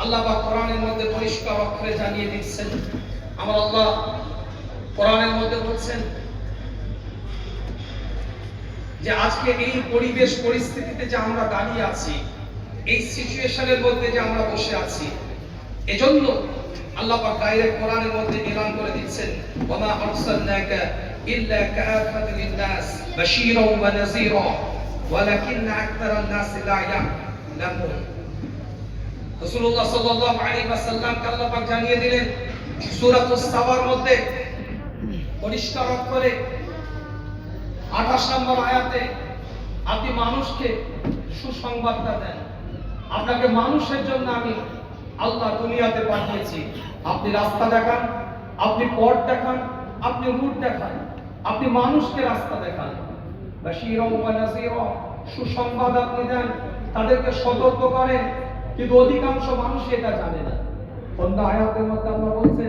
আল্লাহ পাক কোরআনের মধ্যে পরিষ্কার অক্ষরে জানিয়ে দিচ্ছেন, আমার আল্লাহ কোরআনের মধ্যে বলছেন যে আজকে এই পরিবেশ পরিস্থিতিতে যে আমরা দাঁড়িয়ে আছি, এই সিচুয়েশনের মধ্যে যে আমরা বসে আছি, এজন্য আল্লাহ পাক ডাইরেক্ট কোরআনের মধ্যে এলান করে দিচ্ছেন, ওয়া আরসালনাকা ইল্লা কাফাতাল লিন-নাস বাশীরাও ওয়া নাযীরা ওয়ালাকিন্না আকতারান নাস লা ইয়ালামুন। রাসূলুল্লাহ সাল্লাল্লাহু আলাইহি ওয়াসাল্লামকে আল্লাহ পাক জানিয়ে দিলেন সূরাতুস সাবার মধ্যে পরিষ্কার অক্ষরে 28 নম্বর আয়াতে, আপনি মানুষকে সুসংবাদটা দেন। আপনাকে মানুষের জন্য আমি আল্লাহ দুনিয়াতে পাঠিয়েছি। আপনি রাস্তা দেখান, আপনি পথ দেখান, আপনি রুট দেখান, আপনি মানুষকে রাস্তা দেখান। বাশীরাও ওয়া নাযীরা, সুসংবাদ আপনি দেন, তাদেরকে সতর্ক করেন। কিন্তু অধিকাংশ মানুষ এটা জানে না। অন্য আয়াতের মধ্যে আল্লাহ বলছেন